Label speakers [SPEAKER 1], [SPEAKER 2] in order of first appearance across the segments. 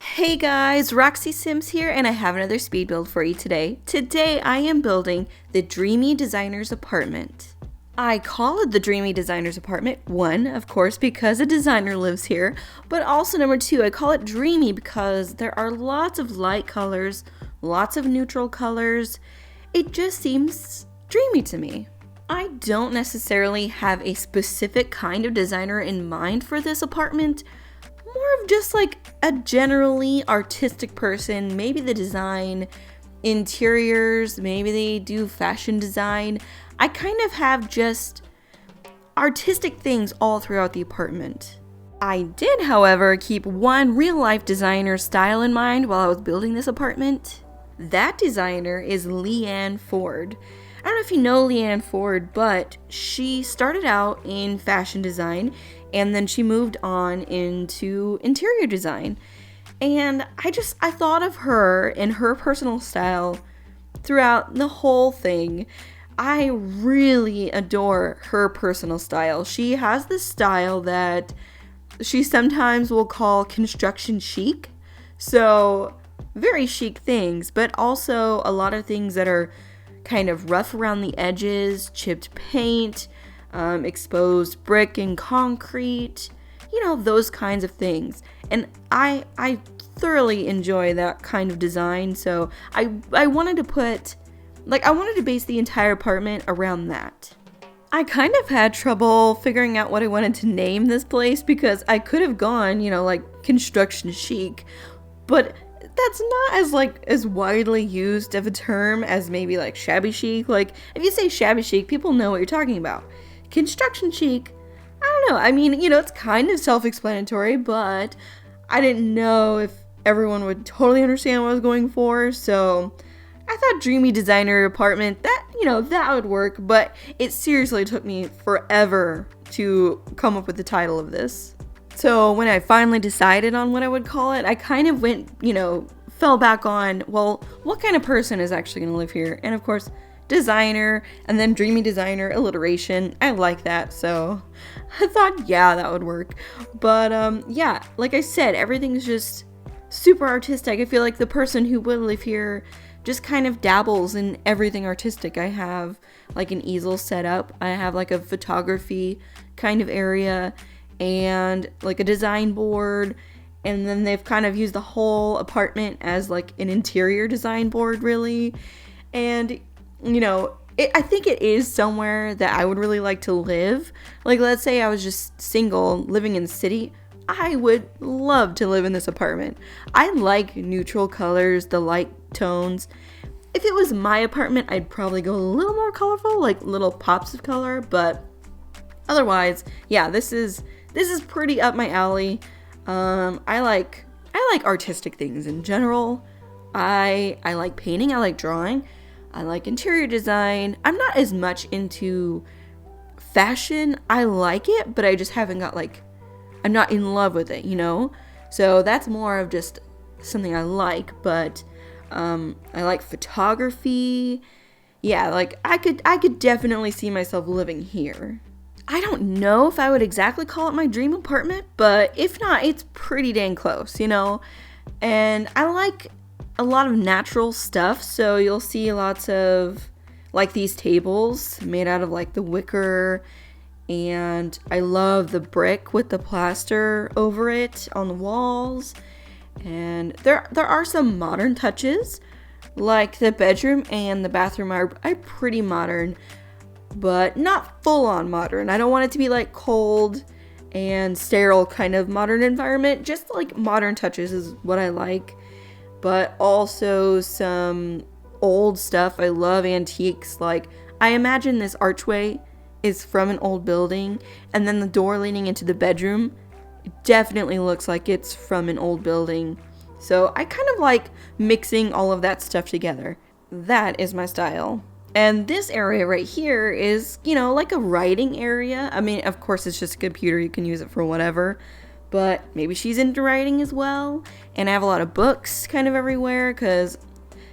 [SPEAKER 1] Hey guys, Roxy Sims here, and I have another speed build for you today. Today I am building the Dreamy Designer's Apartment. I call it the Dreamy Designer's Apartment, one, of course, because a designer lives here, but also number two, I call it dreamy because there are lots of light colors, lots of neutral colors. It just seems dreamy to me. I don't necessarily have a specific kind of designer in mind for this apartment, more of just like a generally artistic person. Maybe the design, interiors, maybe they do fashion design. I kind of have just artistic things all throughout the apartment. I did, however, keep one real life designer style in mind while I was building this apartment. That designer is Leanne Ford. I don't know if you know Leanne Ford, but she started out in fashion design and then she moved on into interior design. And I thought of her and her personal style throughout the whole thing. I really adore her personal style. She has this style that she sometimes will call construction chic. So, very chic things, but also a lot of things that are kind of rough around the edges, chipped paint, exposed brick and concrete, those kinds of things. And I thoroughly enjoy that kind of design, so I wanted to base the entire apartment around that. I kind of had trouble figuring out what I wanted to name this place because I could have gone, like construction chic, but that's not as widely used of a term as maybe like shabby chic. Like if you say shabby chic, people know what you're talking about. Construction chic, I don't know. I mean, it's kind of self-explanatory, but I didn't know if everyone would totally understand what I was going for. So I thought dreamy designer apartment, that would work, but it seriously took me forever to come up with the title of this. So when I finally decided on what I would call it, I kind of went, fell back on, well, what kind of person is actually going to live here? And of course, designer, and then dreamy designer, alliteration. I like that, so I thought, yeah, that would work. But yeah, like I said, everything's just super artistic. I feel like the person who would live here just kind of dabbles in everything artistic. I have like an easel set up. I have like a photography kind of area and like a design board, and then they've kind of used the whole apartment as like an interior design board, really. And I think it is somewhere that I would really like to live. Like, let's say I was just single living in the city, I would love to live in this apartment. I like neutral colors, the light tones. If it was my apartment, I'd probably go a little more colorful, like little pops of color, but otherwise, yeah, this is pretty up my alley. I like artistic things in general. I like painting, I like drawing, I like interior design. I'm not as much into fashion. I like it, but I just haven't got I'm not in love with it, So that's more of just something I like, but I like photography. Yeah, I could definitely see myself living here. I don't know if I would exactly call it my dream apartment, but if not, it's pretty dang close, And I like a lot of natural stuff, so you'll see lots of like these tables made out of like the wicker, and I love the brick with the plaster over it on the walls. And there are some modern touches, like the bedroom and the bathroom are pretty modern, but not full on modern. I don't want it to be like cold and sterile kind of modern environment. Just like modern touches is what I like, but also some old stuff. I love antiques. Like, I imagine this archway is from an old building, and then the door leading into the bedroom definitely looks like it's from an old building. So I kind of like mixing all of that stuff together. That is my style. And this area right here is, like a writing area. I mean, of course, it's just a computer. You can use it for whatever. But maybe she's into writing as well. And I have a lot of books kind of everywhere because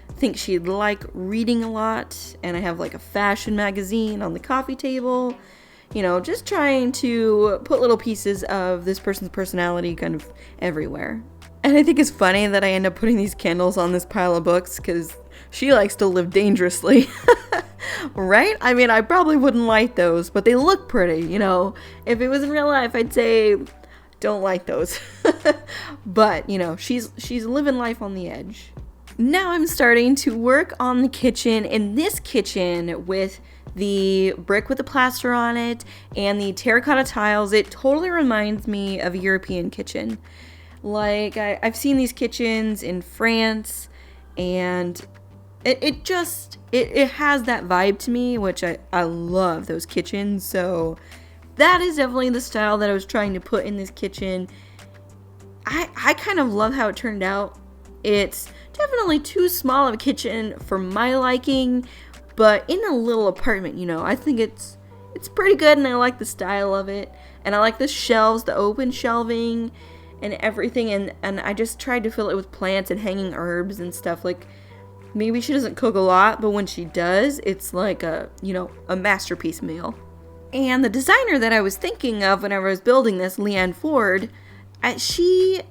[SPEAKER 1] I think she'd like reading a lot. And I have like a fashion magazine on the coffee table. just trying to put little pieces of this person's personality kind of everywhere. And I think it's funny that I end up putting these candles on this pile of books because she likes to live dangerously. Right? I mean, I probably wouldn't light those, but they look pretty, If it was in real life, I'd say don't light those. But, she's living life on the edge. Now I'm starting to work on the kitchen, in this kitchen with the brick with the plaster on it and the terracotta tiles. It totally reminds me of a European kitchen. Like, I've seen these kitchens in France, and it has that vibe to me, which I love those kitchens. So that is definitely the style that I was trying to put in this kitchen. I kind of love how it turned out. It's definitely too small of a kitchen for my liking, but in a little apartment, I think it's pretty good, and I like the style of it, and I like the shelves, the open shelving and everything, and I just tried to fill it with plants and hanging herbs and stuff. Like, maybe she doesn't cook a lot, but when she does, it's like a masterpiece meal. And the designer that I was thinking of when I was building this, Leanne Ford, she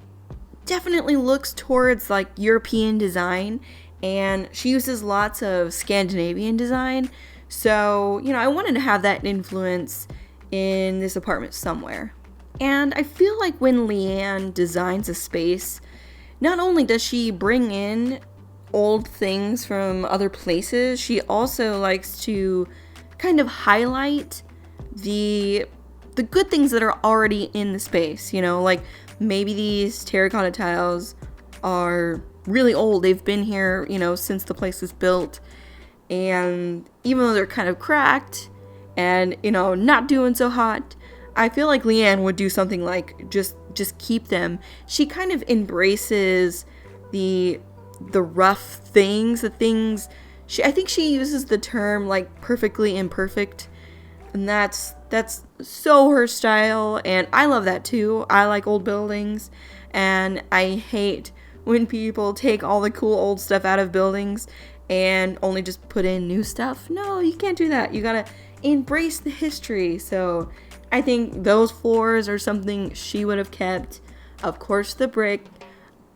[SPEAKER 1] definitely looks towards like European design, and she uses lots of Scandinavian design. So, I wanted to have that influence in this apartment somewhere. And I feel like when Leanne designs a space, not only does she bring in old things from other places, she also likes to kind of highlight the good things that are already in the space, like maybe these terracotta tiles are really old. They've been here, since the place was built. And even though they're kind of cracked and, not doing so hot, I feel like Leanne would do something like just keep them. She kind of embraces the rough things, I think she uses the term like perfectly imperfect. And that's so her style, and I love that too. I like old buildings, and I hate when people take all the cool old stuff out of buildings and only just put in new stuff. No, you can't do that. You gotta embrace the history. So I think those floors are something she would have kept. Of course, the brick,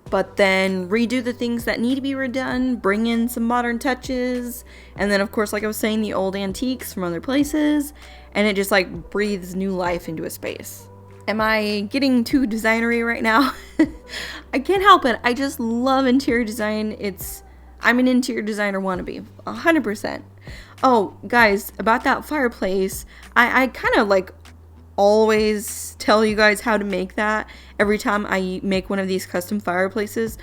[SPEAKER 1] but then redo the things that need to be redone, bring in some modern touches, and then of course, like I was saying, the old antiques from other places, and it just like breathes new life into a space. Am I getting too designery right now? I can't help it. I just love interior design. I'm an interior designer wannabe, 100%. Oh, guys, about that fireplace, I kind of like always tell you guys how to make that every time I make one of these custom fireplaces.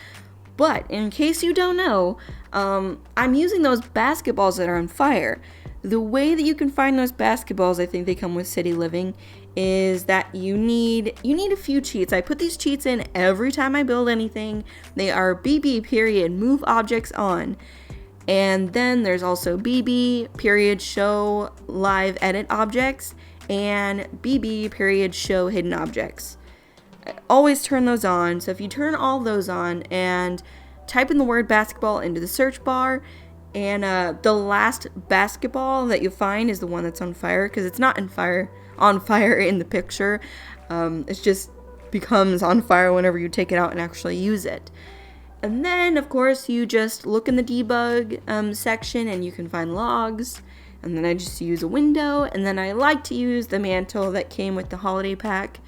[SPEAKER 1] But in case you don't know, I'm using those basketballs that are on fire. The way that you can find those basketballs, I think they come with City Living, is that you need a few cheats. I put these cheats in every time I build anything. They are BB period move objects on. And then there's also BB period show live edit objects and BB period show hidden objects. I always turn those on. So if you turn all those on and type in the word basketball into the search bar, and the last basketball that you find is the one that's on fire, because it's not on fire in the picture. It just becomes on fire whenever you take it out and actually use it. And then, of course, you just look in the debug section and you can find logs. And then I just use a window. And then I like to use the mantle that came with the holiday pack.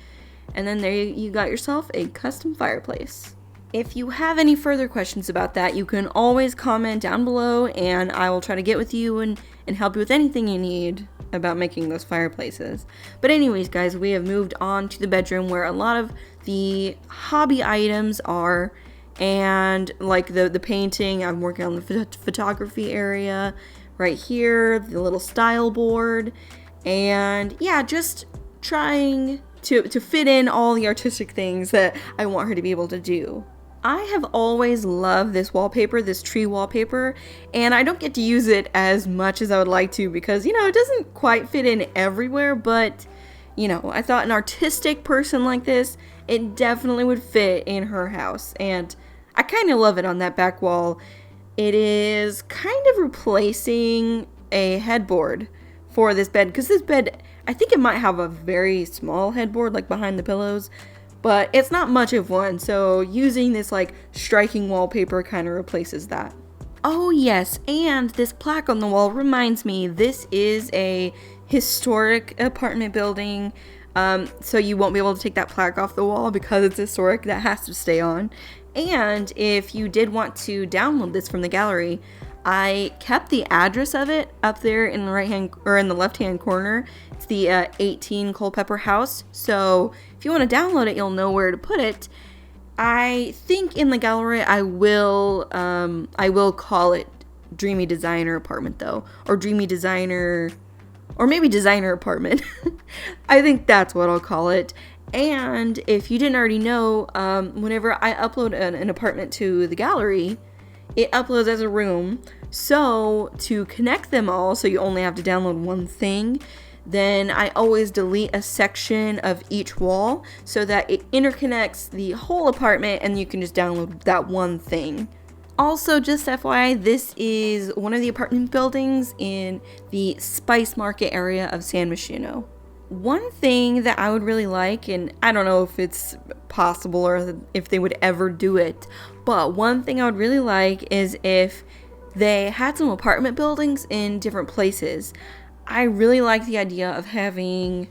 [SPEAKER 1] And then there you got yourself a custom fireplace. If you have any further questions about that, you can always comment down below, and I will try to get with you and help you with anything you need about making those fireplaces. But anyways, guys, we have moved on to the bedroom where a lot of the hobby items are, and like the painting. I'm working on the photography area right here, the little style board, and yeah, just trying to fit in all the artistic things that I want her to be able to do. I have always loved this wallpaper, this tree wallpaper, and I don't get to use it as much as I would like to because, it doesn't quite fit in everywhere, but, I thought an artistic person like this, it definitely would fit in her house, and I kind of love it on that back wall. It is kind of replacing a headboard for this bed, because this bed, I think it might have a very small headboard like behind the pillows, but it's not much of one, so using this like striking wallpaper kind of replaces that. Oh yes, and this plaque on the wall reminds me this is a historic apartment building, so you won't be able to take that plaque off the wall because it's historic. That has to stay on. And if you did want to download this from the gallery, I kept the address of it up there in the right hand or in the left hand corner. It's the 18 Culpepper House. So if you want to download it, you'll know where to put it. I think in the gallery I will call it Dreamy Designer Apartment though, or Dreamy Designer, or maybe Designer Apartment. I think that's what I'll call it. And if you didn't already know, whenever I upload an apartment to the gallery, it uploads as a room. So to connect them all, so you only have to download one thing, then I always delete a section of each wall so that it interconnects the whole apartment and you can just download that one thing. Also, just FYI, this is one of the apartment buildings in the Spice Market area of San Myshuno. One thing that I would really like, and I don't know if it's possible or if they would ever do it, but one thing I would really like is if they had some apartment buildings in different places. I really like the idea of having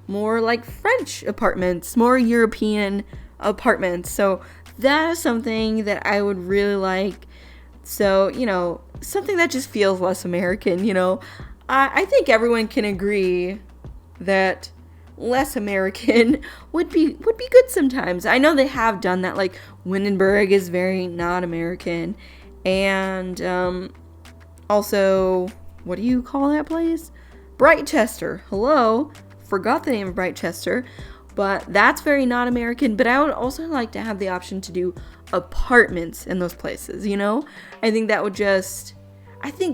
[SPEAKER 1] more like French apartments, more European apartments. So that is something that I would really like. So, you know, something that just feels less American, you know. I think everyone can agree that less American would be good sometimes. I know they have done that, like Windenburg is very not American. And also, what do you call that place? Brightchester. Hello. Forgot the name of Brightchester. But that's very not American. But I would also like to have the option to do apartments in those places, you know? I think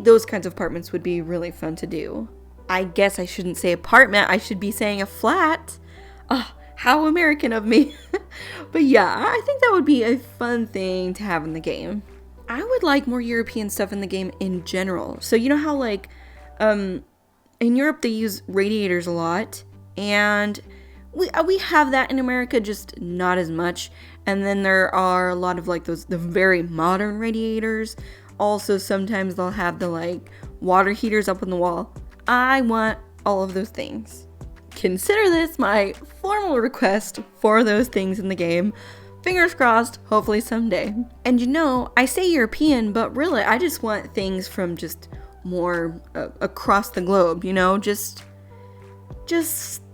[SPEAKER 1] those kinds of apartments would be really fun to do. I guess I shouldn't say apartment. I should be saying a flat. Oh, how American of me. But yeah, I think that would be a fun thing to have in the game. I would like more European stuff in the game in general. So you know how like in Europe they use radiators a lot, and we have that in America, just not as much. And then there are a lot of like the very modern radiators. Also sometimes they'll have the like water heaters up on the wall. I want all of those things. Consider this my formal request for those things in the game. Fingers crossed, hopefully someday. And you know, I say European, but really I just want things from just more across the globe, you know, just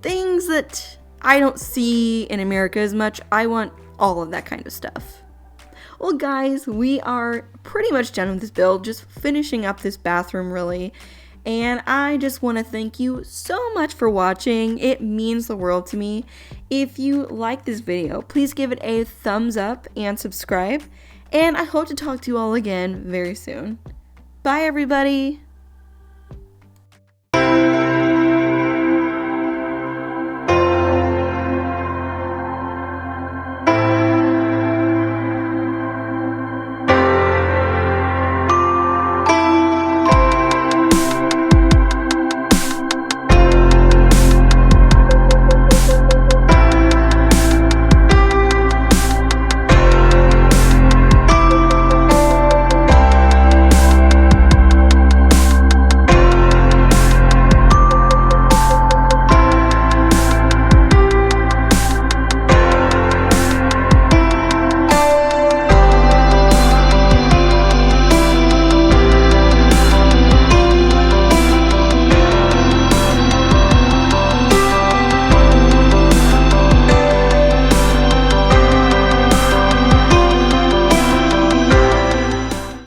[SPEAKER 1] things that I don't see in America as much. I want all of that kind of stuff. Well guys, we are pretty much done with this build, just finishing up this bathroom really. And I just want to thank you so much for watching. It means the world to me. If you like this video, please give it a thumbs up and subscribe. And I hope to talk to you all again very soon. Bye everybody.